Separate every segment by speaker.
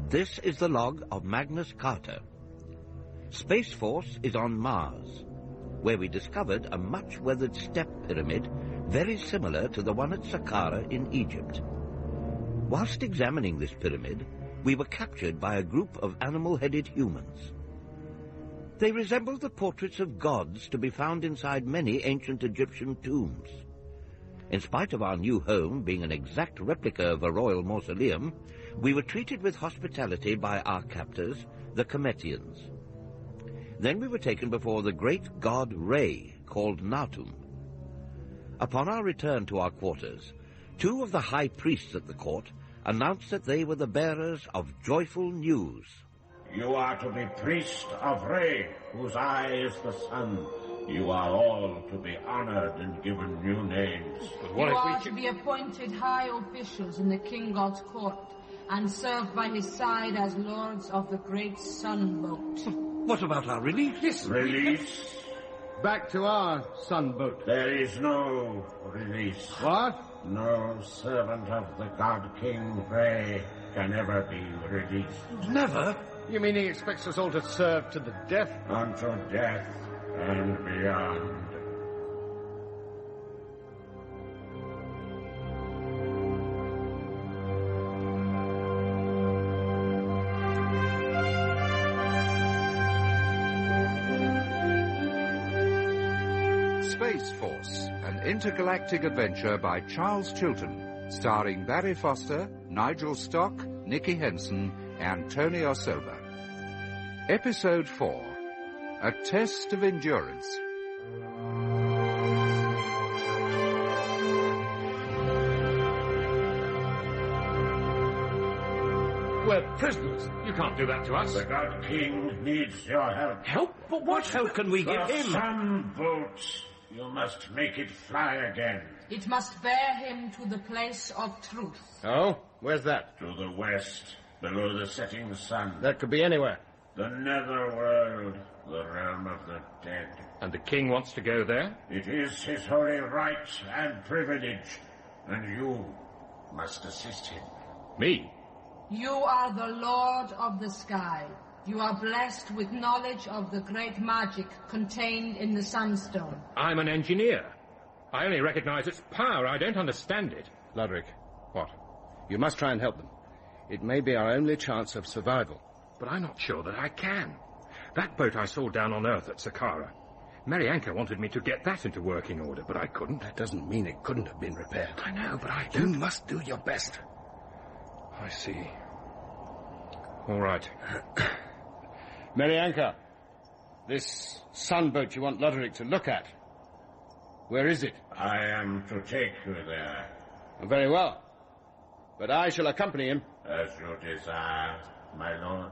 Speaker 1: This is the log of Magnus Carter. Space Force is on Mars, where we discovered a much-weathered step pyramid very similar to the one at Saqqara in Egypt. Whilst examining this pyramid, we were captured by a group of animal-headed humans. They resembled the portraits of gods to be found inside many ancient Egyptian tombs. In spite of our new home being an exact replica of a royal mausoleum, we were treated with hospitality by our captors, the Cometians. Then we were taken before the great god Re, called Natum. Upon our return to our quarters, two of the high priests at the court announced that they were the bearers of joyful news.
Speaker 2: You are to be priest of Re, whose eye is the sun. You are all to be honored and given new names.
Speaker 3: You are to be appointed high officials in the king god's court and serve by his side as lords of the great sun boat.
Speaker 1: What about our release?
Speaker 2: Release?
Speaker 4: Back to our sun boat.
Speaker 2: There is no release.
Speaker 4: What?
Speaker 2: No servant of the god King Re can ever be released.
Speaker 1: Never?
Speaker 4: You mean he expects us all to serve to the death?
Speaker 2: Unto death and beyond.
Speaker 5: Space Force, an intergalactic adventure by Charles Chilton, starring Barry Foster, Nigel Stock, Nicky Henson, and Tony Osilva. Episode 4, A Test of Endurance.
Speaker 6: We're prisoners. You can't do that to us.
Speaker 2: The god King needs your help.
Speaker 6: Help? But what help can we give
Speaker 2: The
Speaker 6: him?
Speaker 2: sun boat. You must make it fly again.
Speaker 3: It must bear him to the place of truth.
Speaker 4: Oh? Where's that?
Speaker 2: To the west, below the setting sun.
Speaker 4: That could be anywhere.
Speaker 2: The netherworld, the realm of the dead.
Speaker 6: And the king wants to go there?
Speaker 2: It is his holy right and privilege, and you must assist him.
Speaker 6: Me?
Speaker 3: You are the lord of the sky. You are blessed with knowledge of the great magic contained in the sunstone.
Speaker 6: I'm an engineer. I only recognize its power. I don't understand it.
Speaker 4: Lodric,
Speaker 6: What?
Speaker 4: you must try and help them. It may be our only chance of survival.
Speaker 6: But I'm not sure that I can. That boat I saw down on Earth at Saqqara. Marianka wanted me to get that into working order, but I couldn't.
Speaker 4: That doesn't mean it couldn't have been repaired.
Speaker 6: I know, but I
Speaker 4: You
Speaker 6: don't...
Speaker 4: must do your best.
Speaker 6: I see. All right.
Speaker 4: Marianka, this sunboat you want Lodric to look at, where is it?
Speaker 2: I am to take you there,
Speaker 4: Very well. But I shall accompany him.
Speaker 2: as you desire, my lord.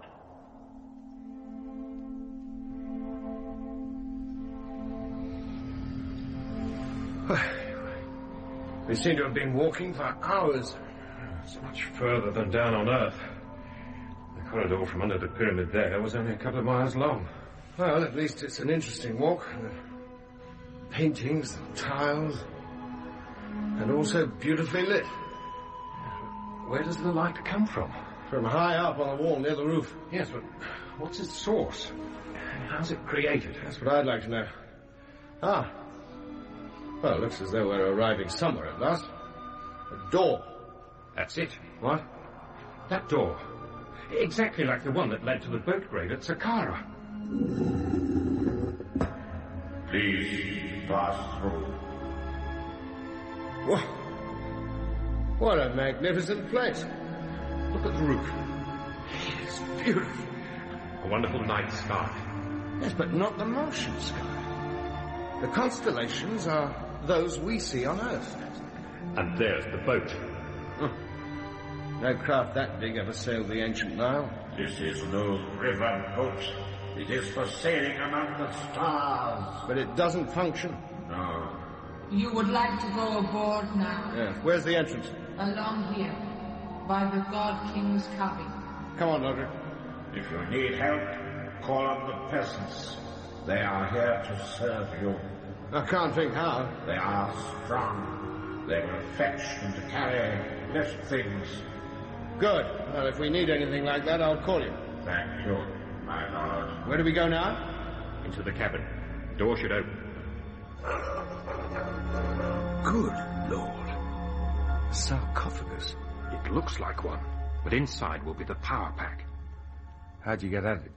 Speaker 6: We seem to have been walking for hours. It's much further than down on Earth. The corridor from under the pyramid there was only a couple of miles long.
Speaker 4: Well, at least it's an interesting walk. Paintings, tiles, and also beautifully lit.
Speaker 6: Where does the light come from?
Speaker 4: From high up on the wall near the roof.
Speaker 6: Yes, but what's its source? How's it created?
Speaker 4: That's what I'd like to know. Ah. Well, it looks as though we're arriving somewhere at last. A door.
Speaker 6: That's it.
Speaker 4: What?
Speaker 6: That door. Exactly like the one that led to the boat grave at Saqqara.
Speaker 2: Please pass through.
Speaker 4: Whoa. What a magnificent place.
Speaker 6: Look at the roof. It's beautiful. A wonderful night sky.
Speaker 4: Yes, but not the Martian sky. The constellations are those we see on Earth.
Speaker 6: And there's the boat.
Speaker 4: No craft that big ever sailed the ancient Nile.
Speaker 2: This is no river boat. It is for sailing among the stars.
Speaker 4: But it doesn't function.
Speaker 2: No.
Speaker 3: You would like to go aboard now.
Speaker 4: Yes. Where's the entrance?
Speaker 3: Along here, by the God King's cabin.
Speaker 4: Come on, Lodric.
Speaker 2: If you need help, call on the peasants. They are here to serve you.
Speaker 4: I can't think how.
Speaker 2: They are strong. They will fetch and carry lift things.
Speaker 4: Good. Well, if we need anything like that, I'll call you.
Speaker 2: Thank you, my lord.
Speaker 4: Where do we go now?
Speaker 6: Into the cabin. Door should open.
Speaker 7: Good Lord. Sarcophagus.
Speaker 6: It looks like one, but inside will be the power pack.
Speaker 4: How'd you get at it?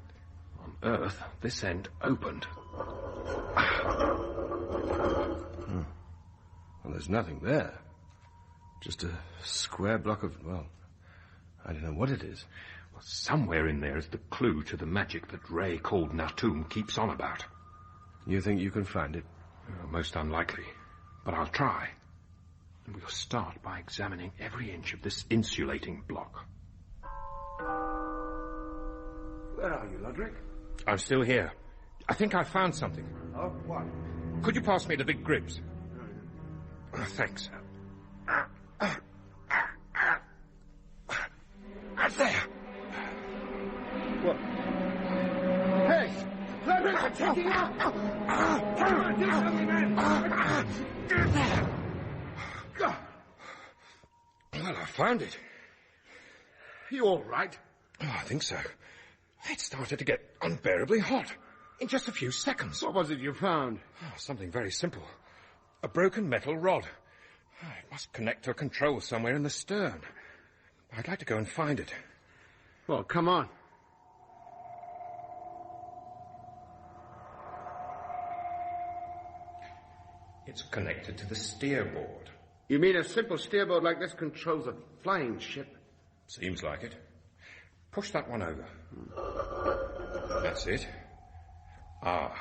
Speaker 6: On Earth, this end opened.
Speaker 4: Well, there's nothing there. Just a square block of, well, I don't know what it is.
Speaker 6: Well, somewhere in there is the clue to the magic that Ray called Natum keeps on about.
Speaker 4: You think you can find it?
Speaker 6: Most unlikely, but I'll try. And we'll start by examining every inch of this insulating block.
Speaker 7: Where are you, Lodrick?
Speaker 6: I'm still here. I think I found something.
Speaker 7: Oh, what?
Speaker 6: Could you pass me the big grips? Thanks. There.
Speaker 4: What? Hey! Lodrick, I'm taking up! Come on, do something, man!
Speaker 6: Well, I found it.
Speaker 4: You all right?
Speaker 6: Oh, I think so. It started to get unbearably hot in just a few seconds.
Speaker 4: What was it you found?
Speaker 6: Oh, something very simple. A broken metal rod. Oh, it must connect to a control somewhere in the stern. I'd like to go and find it.
Speaker 4: Well, come on.
Speaker 6: It's connected to the steerboard.
Speaker 4: You mean a simple steerboard like this controls a flying ship?
Speaker 6: Seems like it. Push that one over. That's it. Ah.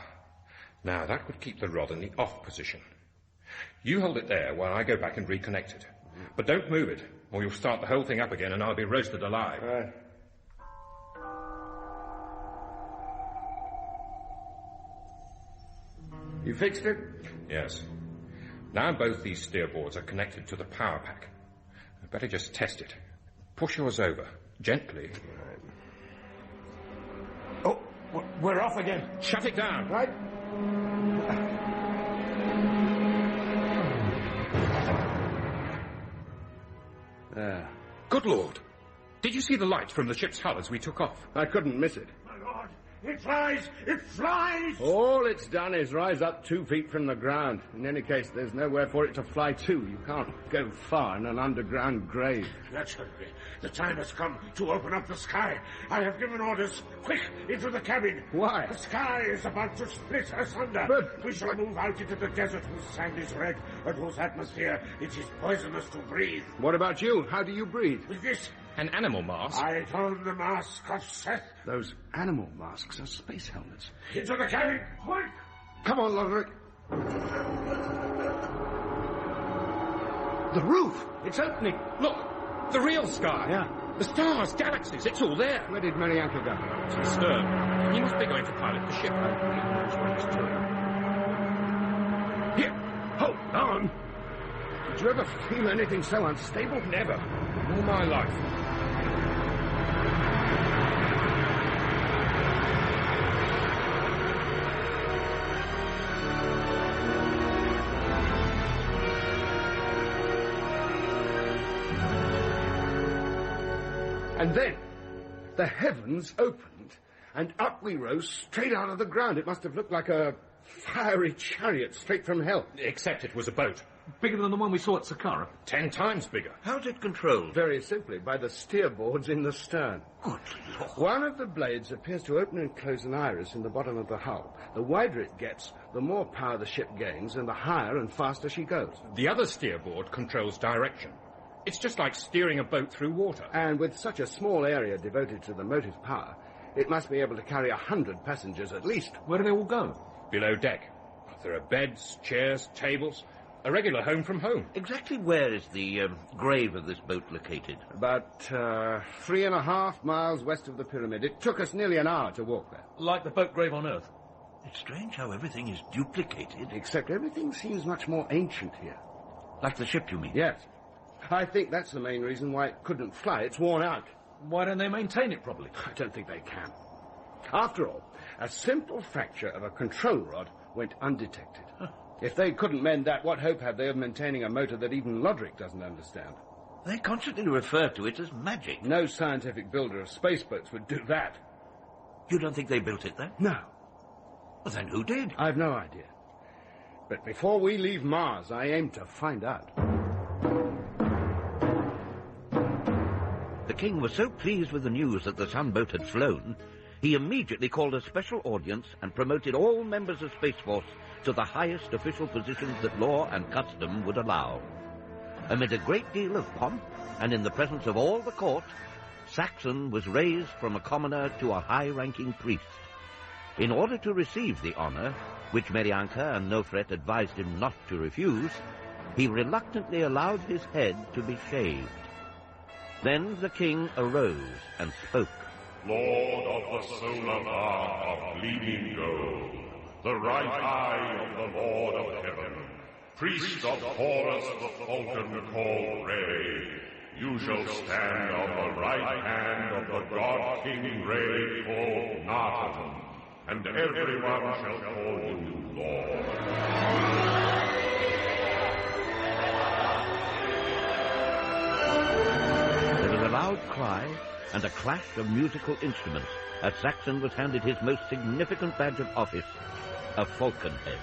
Speaker 6: Now, that would keep the rod in the off position. You hold it there while I go back and reconnect it. But don't move it, or you'll start the whole thing up again and I'll be roasted alive.
Speaker 4: Right. You fixed it?
Speaker 6: Yes. Now both these steerboards are connected to the power pack. I'd better just test it. Push yours over. Gently.
Speaker 7: Oh, we're off again.
Speaker 6: Shut it down.
Speaker 7: Right?
Speaker 4: There.
Speaker 6: Good Lord. Did you see the light from the ship's hull as we took off?
Speaker 4: I couldn't miss it.
Speaker 2: My lord, it flies! It flies!
Speaker 4: All it's done is rise up 2 feet from the ground. In any case, there's nowhere for it to fly to. You can't go far in an underground grave.
Speaker 2: Naturally, the time has come to open up the sky. I have given orders. Quick, into the cabin.
Speaker 4: Why?
Speaker 2: The sky is about to split asunder.
Speaker 4: But-
Speaker 2: we shall move out into the desert whose sand is red and whose atmosphere it is poisonous to breathe.
Speaker 4: What about you? How do you breathe?
Speaker 2: With this,
Speaker 6: An animal mask?
Speaker 2: I don the mask of Seth.
Speaker 4: Those animal masks are space helmets.
Speaker 2: Into the cabin, quick!
Speaker 4: Come on, Lodrick.
Speaker 7: The roof! It's opening.
Speaker 6: Look! The real sky!
Speaker 4: Yeah.
Speaker 6: The stars, galaxies, it's all there.
Speaker 4: Where did Marianka go?
Speaker 6: To the stern. He must be going to pilot the ship.
Speaker 4: Here, hold on. Did you ever feel anything so unstable?
Speaker 6: Never. In all my life.
Speaker 4: And then the heavens opened, and up we rose straight out of the ground. It must have looked like a fiery chariot straight from hell.
Speaker 6: Except it was a boat.
Speaker 7: Bigger than the one we saw at Saqqara.
Speaker 6: 10 times bigger.
Speaker 1: How's it controlled?
Speaker 4: Very simply, by the steerboards in the stern.
Speaker 1: Good Lord.
Speaker 4: One of the blades appears to open and close an iris in the bottom of the hull. The wider it gets, the more power the ship gains, and the higher and faster she goes.
Speaker 6: The other steerboard controls direction. It's just like steering a boat through water.
Speaker 4: And with such a small area devoted to the motive power, it must be able to carry 100 passengers at least.
Speaker 7: Where do they all go?
Speaker 6: Below deck. There are beds, chairs, tables. A regular home from home.
Speaker 1: Exactly where is the grave of this boat located?
Speaker 4: About 3.5 miles west of the pyramid. It took us nearly an hour to walk there.
Speaker 7: Like the boat grave on Earth.
Speaker 1: It's strange how everything is duplicated.
Speaker 4: Except everything seems much more ancient here.
Speaker 1: Like the ship, you mean?
Speaker 4: Yes. I think that's the main reason why it couldn't fly. It's worn out.
Speaker 7: Why don't they maintain it properly?
Speaker 4: I don't think they can. After all, a simple fracture of a control rod went undetected. If they couldn't mend that, what hope have they of maintaining a motor that even Lodrick doesn't understand?
Speaker 1: They constantly refer to it as magic.
Speaker 4: No scientific builder of spaceboats would do that.
Speaker 1: You don't think they built it then?
Speaker 4: No.
Speaker 1: Well, then who did?
Speaker 4: I've no idea. But before we leave Mars, I aim to find out.
Speaker 1: The king was so pleased with the news that the Sunboat had flown, he immediately called a special audience and promoted all members of Space Force to the highest official positions that law and custom would allow. Amid a great deal of pomp, and in the presence of all the court, Saxon was raised from a commoner to a high-ranking priest. In order to receive the honor, which Merianka and Nofret advised him not to refuse, he reluctantly allowed his head to be shaved. Then the king arose and spoke.
Speaker 2: Lord of the solar bar of gleaming gold, the right eye of the Lord of heaven, priest of Horus the falcon called Re, you shall stand on the right hand of the god King Re called Narton, and everyone shall call you Lord.
Speaker 1: There was a loud cry and a clash of musical instruments as Saxon was handed his most significant badge of office, a falcon head.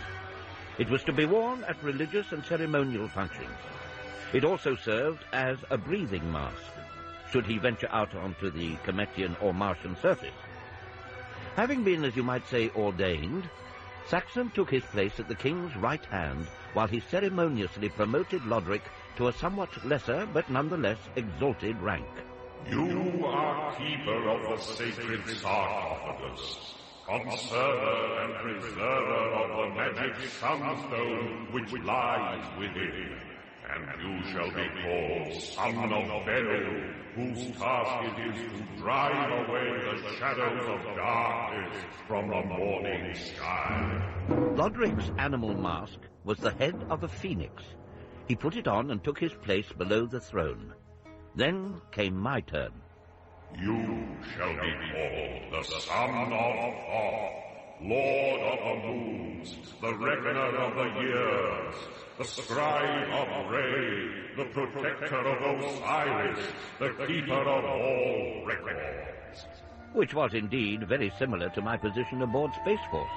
Speaker 1: It was to be worn at religious and ceremonial functions. It also served as a breathing mask, should he venture out onto the Cometian or Martian surface. Having been, as you might say, ordained, Saxon took his place at the king's right hand while he ceremoniously promoted Lodric to a somewhat lesser but nonetheless exalted rank.
Speaker 2: You are keeper of the sacred sarcophagus, conserver and preserver of the magic sunstone which lies within, and you shall be called Son of Beryl, whose task it is to drive away the shadows of darkness from the morning sky.
Speaker 1: Lodric's animal mask was the head of a phoenix. He put it on and took his place below the throne. Then came my turn.
Speaker 2: You shall be called the Son of Thoth, Lord of the moons, the reckoner of the years, the scribe of Re, the protector of Osiris, the keeper of all records.
Speaker 1: Which was indeed very similar to my position aboard Space Force.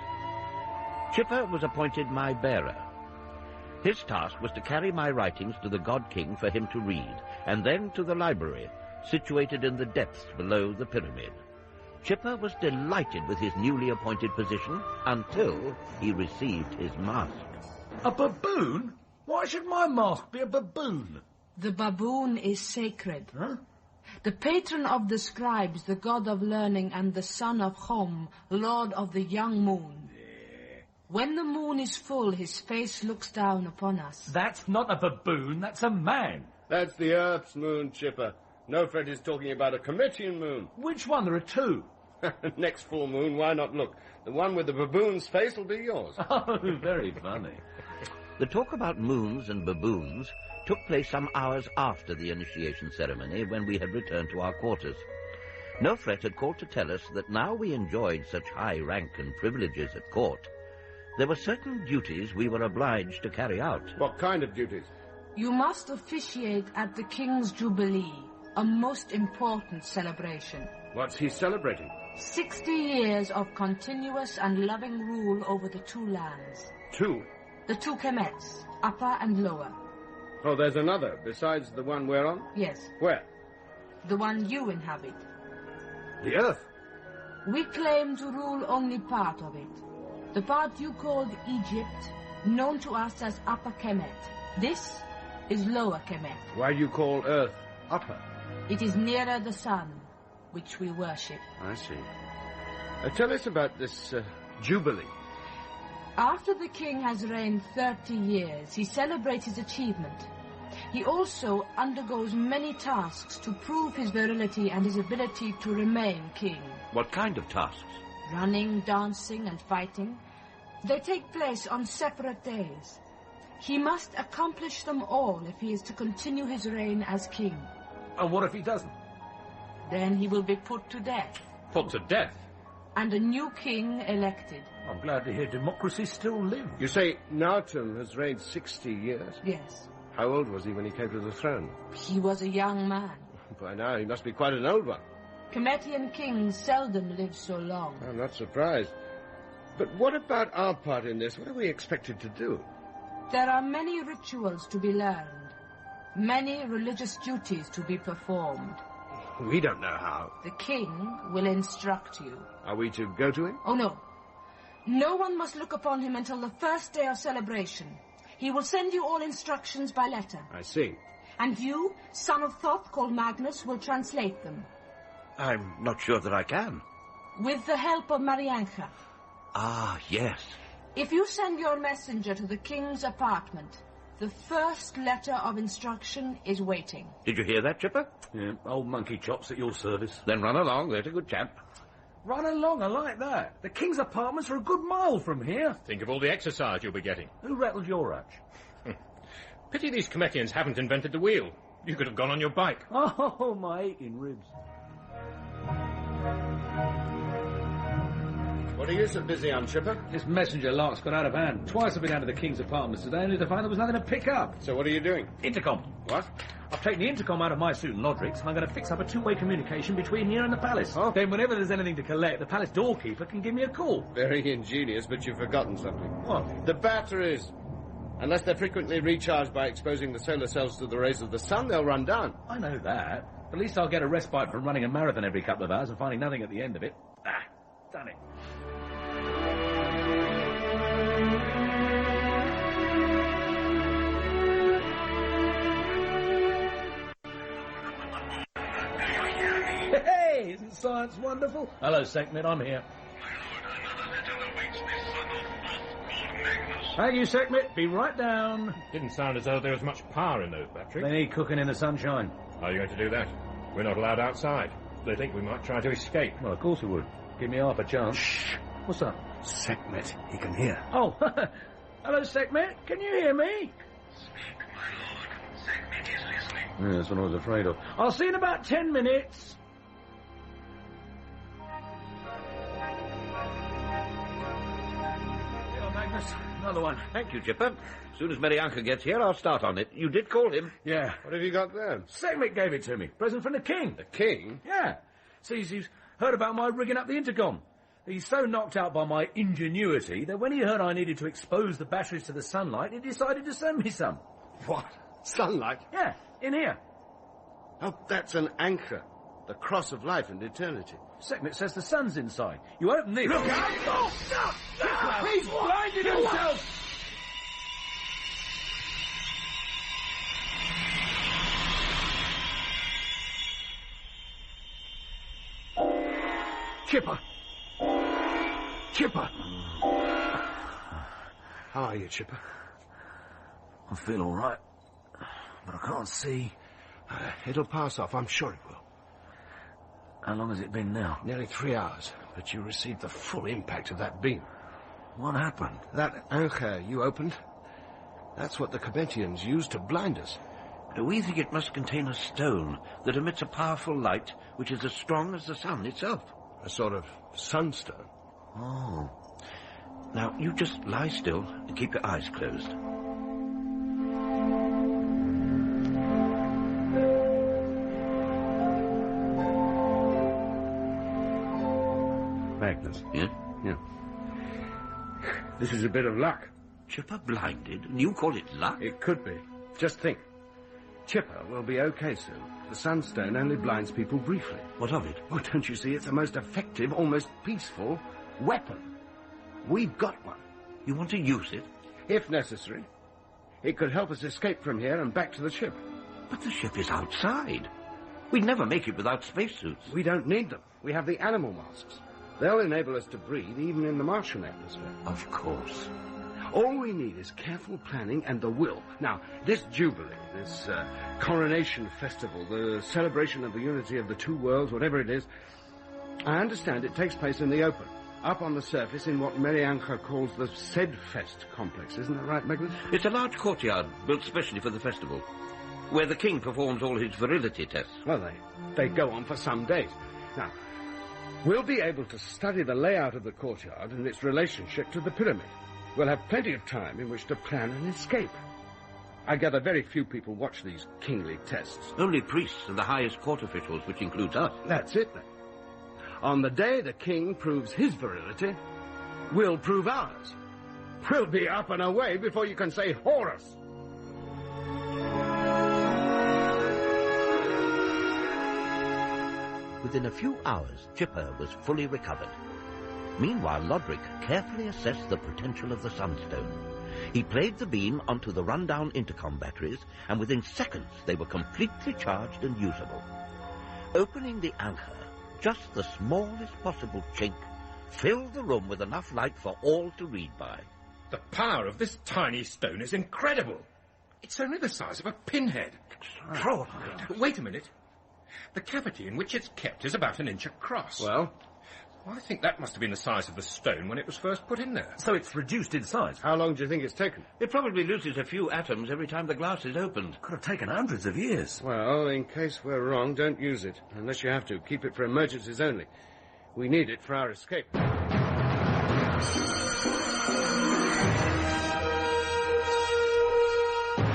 Speaker 1: Chipper was appointed my bearer. His task was to carry my writings to the God King for him to read, and then to the library, situated in the depths below the pyramid. Chipper was delighted with his newly appointed position until he received his mask.
Speaker 7: A baboon? Why should my mask be a baboon?
Speaker 3: The baboon is sacred.
Speaker 7: Huh?
Speaker 3: The patron of the scribes, the god of learning, and the son of Hom, lord of the young moon. When the moon is full, his face looks down upon us.
Speaker 7: That's not a baboon, that's a man.
Speaker 4: That's the Earth's moon, Chipper. Nofret is talking about a Cometian moon.
Speaker 7: Which one? There are two.
Speaker 4: Next full moon, why not look? The one with the baboon's face will be yours.
Speaker 7: Oh, very funny.
Speaker 1: The talk about moons and baboons took place some hours after the initiation ceremony, when we had returned to our quarters. Nofret had called to tell us that now we enjoyed such high rank and privileges at court, there were certain duties we were obliged to carry out.
Speaker 4: What kind of duties?
Speaker 3: You must officiate at the King's Jubilee, a most important celebration.
Speaker 4: What's he celebrating?
Speaker 3: 60 years of continuous and loving rule over the two lands.
Speaker 4: Two?
Speaker 3: The two Kemets, upper and lower.
Speaker 4: Oh, there's another, besides the one we're on?
Speaker 3: Yes,
Speaker 4: Where?
Speaker 3: the one you inhabit.
Speaker 4: The Earth.
Speaker 3: We claim to rule only part of it. The part you called Egypt, known to us as Upper Kemet. This is Lower Kemet.
Speaker 4: Why do you call Earth upper?
Speaker 3: It is nearer the sun, which we worship.
Speaker 4: I see. Tell us about this Jubilee.
Speaker 3: After the king has reigned 30 years, he celebrates his achievement. He also undergoes many tasks to prove his virility and his ability to remain king.
Speaker 1: What kind of tasks?
Speaker 3: Running, dancing, and fighting. They take place on separate days. He must accomplish them all if he is to continue his reign as king.
Speaker 7: And what if he doesn't?
Speaker 3: Then he will be put to death,
Speaker 6: Put to death?
Speaker 3: and a new king elected.
Speaker 7: I'm glad to hear democracy still lives.
Speaker 4: You say Nartum has reigned 60 years?
Speaker 3: Yes.
Speaker 4: How old was he when he came to the throne?
Speaker 3: He was a young man.
Speaker 4: By now, he must be quite an old one.
Speaker 3: Cometian kings seldom live so long.
Speaker 4: I'm not surprised. But what about our part in this? What are we expected to do?
Speaker 3: There are many rituals to be learned, many religious duties to be performed.
Speaker 4: We don't know how.
Speaker 3: The king will instruct you.
Speaker 4: Are we to go to him?
Speaker 3: Oh, no. No one must look upon him until the first day of celebration. He will send you all instructions by letter.
Speaker 4: I see.
Speaker 3: And you, son of Thoth called Magnus, will translate them.
Speaker 1: I'm not sure that I can.
Speaker 3: With the help of Marianka.
Speaker 1: Ah, yes.
Speaker 3: If you send your messenger to the king's apartment, the first letter of instruction is waiting.
Speaker 1: Did you hear that, Chipper?
Speaker 7: Yeah, old monkey chops at your service.
Speaker 1: Then run along, there's a good chap.
Speaker 7: Run along, I like that. The king's apartments are a good mile from here.
Speaker 6: Think of all the exercise you'll be getting.
Speaker 7: Who rattled your hutch?
Speaker 6: Pity these Cometians haven't invented the wheel. You could have gone on your bike.
Speaker 7: Oh, my aching ribs.
Speaker 4: What are you so busy on, Chipper?
Speaker 7: This messenger lark's got out of hand. Twice I've been down to the king's apartments today, only to find there was nothing to pick up.
Speaker 4: So what are you doing?
Speaker 7: Intercom.
Speaker 4: What?
Speaker 7: I've taken the intercom out of my suit and Lodric's, and I'm going to fix up a two-way communication between here and the palace.
Speaker 4: Oh.
Speaker 7: Then whenever there's anything to collect, the palace doorkeeper can give me a call.
Speaker 4: Very ingenious, but you've forgotten something.
Speaker 7: What?
Speaker 4: The batteries. Unless they're frequently recharged by exposing the solar cells to the rays of the sun, they'll run down.
Speaker 7: I know that. At least I'll get a respite from running a marathon every couple of hours and finding nothing at the end of it. Ah, done it. Hey, isn't science wonderful? Hello, Sekhmet, I'm here. Thank you, Sekhmet. Be right down.
Speaker 6: Didn't sound as though there was much power in those batteries.
Speaker 7: They need cooking in the sunshine.
Speaker 6: How are you going to do that? We're not allowed outside. They think we might try to escape.
Speaker 7: Well, of course we would. Give me half a chance.
Speaker 4: Shh.
Speaker 7: What's up?
Speaker 4: Sekhmet, he can hear.
Speaker 7: Oh, hello, Sekhmet. Can you hear me?
Speaker 2: Speak, my lord. Sekhmet is listening.
Speaker 7: Yeah, that's what I was afraid of. I'll see you in about 10 minutes. Here, Magnus. Another one.
Speaker 1: Thank you, Chipper. As soon as Marianka gets here, I'll start on it. You did call him.
Speaker 7: Yeah.
Speaker 4: What have you got there?
Speaker 7: Sekhmet gave it to me. Present from the king.
Speaker 4: The king?
Speaker 7: Yeah. Sees he's heard about my rigging up the intercom. He's so knocked out by my ingenuity that when he heard I needed to expose the batteries to the sunlight, he decided to send me some.
Speaker 4: What? Sunlight?
Speaker 7: Yeah, in here.
Speaker 4: Oh, that's an anchor. The cross of life and eternity.
Speaker 7: Sekhmet says the sun's inside. You open these. Look out! Oh, no! He's blinded himself!
Speaker 4: Chipper! Chipper! How are you, Chipper?
Speaker 7: I feel all right, but I can't see.
Speaker 4: It'll pass off, I'm sure it will.
Speaker 7: How long has it been now?
Speaker 4: Nearly 3 hours, but you received the full impact of that beam.
Speaker 7: What happened?
Speaker 4: That anchor you opened, that's what the Cometians used to blind us.
Speaker 1: We think it must contain a stone that emits a powerful light which is as strong as the sun itself.
Speaker 4: A sort of sunstone.
Speaker 1: Oh. Now, you just lie still and keep your eyes closed.
Speaker 4: Magnus.
Speaker 1: Yeah?
Speaker 4: Yeah. This is a bit of luck.
Speaker 1: Chipper blinded, and you call it luck?
Speaker 4: It could be. Just think. Chipper will be okay soon. The sunstone only blinds people briefly.
Speaker 1: What of it?
Speaker 4: Oh, don't you see? It's the most effective, almost peaceful weapon. We've got one.
Speaker 1: You want to use it?
Speaker 4: If necessary. It could help us escape from here and back to the ship.
Speaker 1: But the ship is outside. We'd never make it without spacesuits.
Speaker 4: We don't need them. We have the animal masks. They'll enable us to breathe even in the Martian atmosphere.
Speaker 1: Of course.
Speaker 4: All we need is careful planning and the will. Now, this jubilee, this coronation festival, the celebration of the unity of the two worlds, whatever it is, I understand it takes place in the open, up on the surface in what Marianka calls the Sedfest complex. Isn't that right, Magnus?
Speaker 1: It's a large courtyard built specially for the festival, where the king performs all his virility tests.
Speaker 4: Well, they go on for some days. Now, we'll be able to study the layout of the courtyard and its relationship to the pyramid. We'll have plenty of time in which to plan an escape. I gather very few people watch these kingly tests.
Speaker 1: Only priests and the highest court officials, which includes us.
Speaker 4: That's it, then. On the day the king proves his virility, we'll prove ours. We'll be up and away before you can say Horus.
Speaker 1: Within a few hours, Chipper was fully recovered. Meanwhile, Lodric carefully assessed the potential of the Sunstone. He played the beam onto the run-down intercom batteries, and within seconds they were completely charged and usable. Opening the anchor, just the smallest possible chink, filled the room with enough light for all to read by.
Speaker 6: The power of this tiny stone is incredible. It's only the size of a pinhead.
Speaker 1: Extraordinary.
Speaker 6: Wait a minute. The cavity in which it's kept is about an inch across.
Speaker 4: Well?
Speaker 6: I think that must have been the size of the stone when it was first put in there.
Speaker 7: So it's reduced in size.
Speaker 4: How long do you think it's taken?
Speaker 1: It probably loses a few atoms every time the glass is opened.
Speaker 7: Could have taken hundreds of years.
Speaker 4: Well, in case we're wrong, don't use it. Unless you have to. Keep it for emergencies only. We need it for our escape.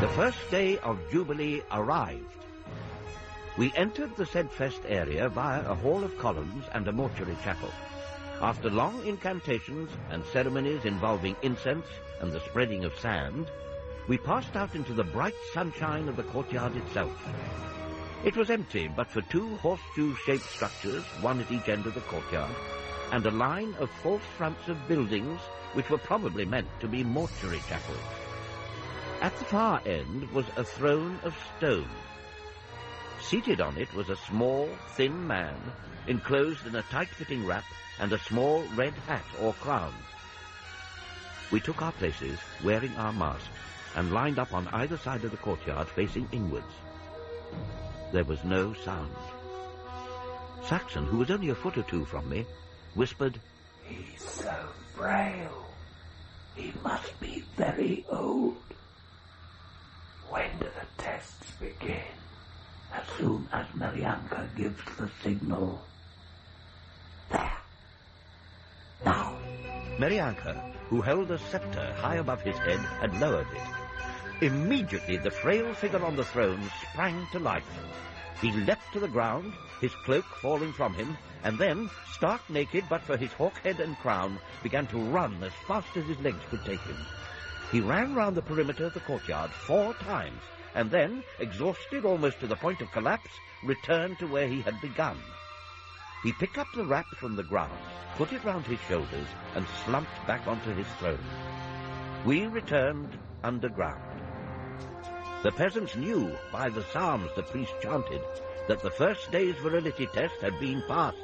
Speaker 1: The first day of Jubilee arrived. We entered the Sedfest area via a hall of columns and a mortuary chapel. After long incantations and ceremonies involving incense and the spreading of sand, we passed out into the bright sunshine of the courtyard itself. It was empty but for two horseshoe-shaped structures, one at each end of the courtyard, and a line of false fronts of buildings which were probably meant to be mortuary chapels. At the far end was a throne of stone. Seated on it was a small, thin man, enclosed in a tight-fitting wrap and a small red hat or crown. We took our places, wearing our masks, and lined up on either side of the courtyard, facing inwards. There was no sound. Saxon, who was only a foot or two from me, whispered,
Speaker 8: "He's so frail. He must be very old. When do the tests begin?" "As soon as Marianka gives the signal." "There. Now."
Speaker 1: Marianka, who held a scepter high above his head, had lowered it. Immediately the frail figure on the throne sprang to life. He leapt to the ground, his cloak falling from him, and then, stark naked but for his hawk head and crown, began to run as fast as his legs could take him. He ran round the perimeter of the courtyard 4 times, and then, exhausted almost to the point of collapse, returned to where he had begun. He picked up the wrap from the ground, put it round his shoulders, and slumped back onto his throne. We returned underground. The peasants knew, by the psalms the priest chanted, that the first day's virility test had been passed.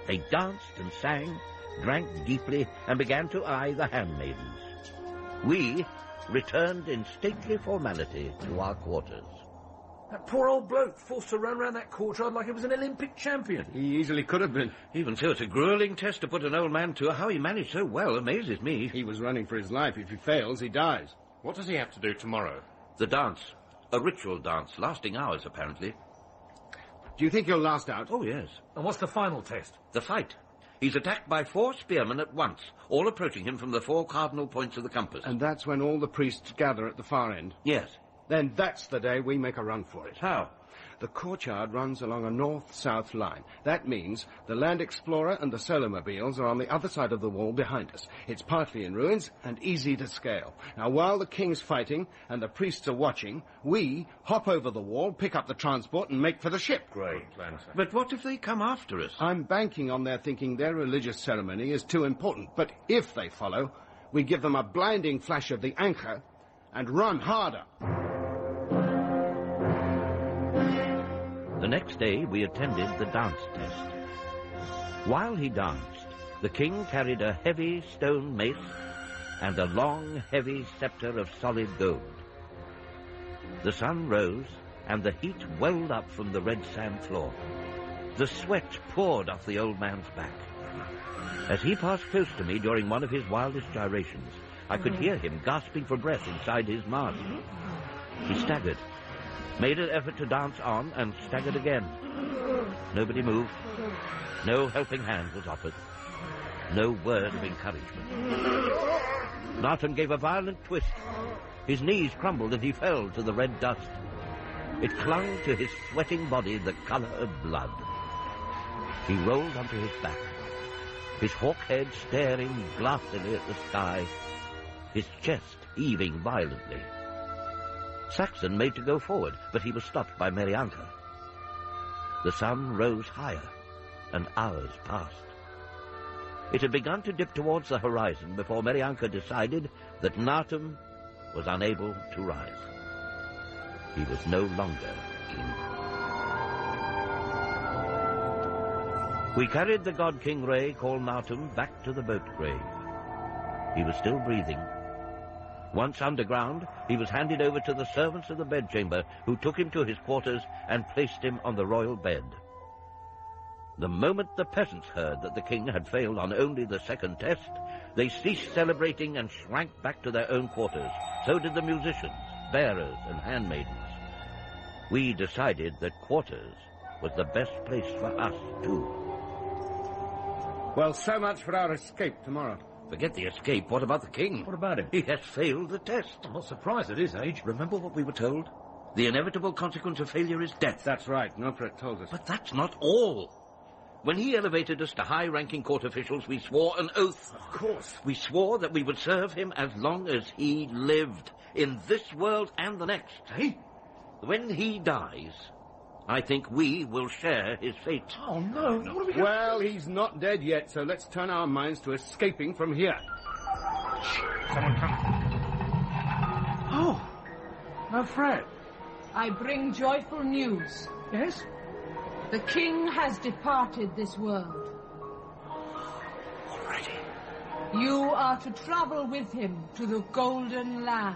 Speaker 1: They danced and sang, drank deeply, and began to eye the handmaidens. We returned in stately formality to our quarters.
Speaker 7: That poor old bloke, forced to run around that courtyard like he was an Olympic champion.
Speaker 4: He easily could have been.
Speaker 1: Even so, it's a grueling test to put an old man to. How he managed so well amazes me.
Speaker 4: He was running for his life. If he fails, he dies.
Speaker 6: What does he have to do tomorrow?
Speaker 1: The dance. A ritual dance, lasting hours, apparently.
Speaker 4: Do you think he'll last out?
Speaker 1: Oh, yes.
Speaker 7: And what's the final test?
Speaker 1: The fight. He's attacked by 4 spearmen at once, all approaching him from the 4 cardinal points of the compass.
Speaker 4: And that's when all the priests gather at the far end?
Speaker 1: Yes.
Speaker 4: Then that's the day we make a run for it.
Speaker 1: How?
Speaker 4: The courtyard runs along a north-south line. That means the Land Explorer and the Solarmobiles are on the other side of the wall behind us. It's partly in ruins and easy to scale. Now, while the king's fighting and the priests are watching, we hop over the wall, pick up the transport, and make for the ship.
Speaker 6: Great plan, sir.
Speaker 1: But what if they come after us?
Speaker 4: I'm banking on their thinking their religious ceremony is too important. But if they follow, we give them a blinding flash of the anchor and run harder.
Speaker 1: The next day, we attended the dance test. While he danced, the king carried a heavy stone mace and a long, heavy scepter of solid gold. The sun rose, and the heat welled up from the red sand floor. The sweat poured off the old man's back. As he passed close to me during one of his wildest gyrations, I could hear him gasping for breath inside his mask. He staggered, made an effort to dance on, and staggered again. Nobody moved. No helping hand was offered. No word of encouragement. Narton gave a violent twist. His knees crumbled and he fell to the red dust. It clung to his sweating body, the colour of blood. He rolled onto his back, his hawk head staring glassily at the sky, his chest heaving violently. Saxon made to go forward, but he was stopped by Marianka. The sun rose higher, and hours passed. It had begun to dip towards the horizon before Marianka decided that Nartum was unable to rise. He was no longer king. We carried the god King Ray, called Nartum, back to the boat grave. He was still breathing. Once underground, he was handed over to the servants of the bedchamber, who took him to his quarters and placed him on the royal bed. The moment the peasants heard that the king had failed on only the second test, they ceased celebrating and shrank back to their own quarters. So did the musicians, bearers, and handmaidens. We decided that quarters was the best place for us, too.
Speaker 4: Well, so much for our escape tomorrow.
Speaker 1: Forget the escape. What about the king?
Speaker 7: What about him?
Speaker 1: He has failed the test.
Speaker 7: I'm not surprised at his age.
Speaker 1: Remember what we were told? The inevitable consequence of failure is death.
Speaker 4: That's right. Nopret told us.
Speaker 1: But that's not all. When he elevated us to high-ranking court officials, we swore an oath.
Speaker 4: Of course.
Speaker 1: We swore that we would serve him as long as he lived, in this world and the next.
Speaker 7: Hey?
Speaker 1: When he dies, I think we will share his fate.
Speaker 7: Oh, no. What are we
Speaker 4: Well, he's not dead yet, so let's turn our minds to escaping from here.
Speaker 7: Oh, no, Fred.
Speaker 3: I bring joyful news.
Speaker 7: Yes?
Speaker 3: The king has departed this world.
Speaker 1: Already?
Speaker 3: You are to travel with him to the Golden Land.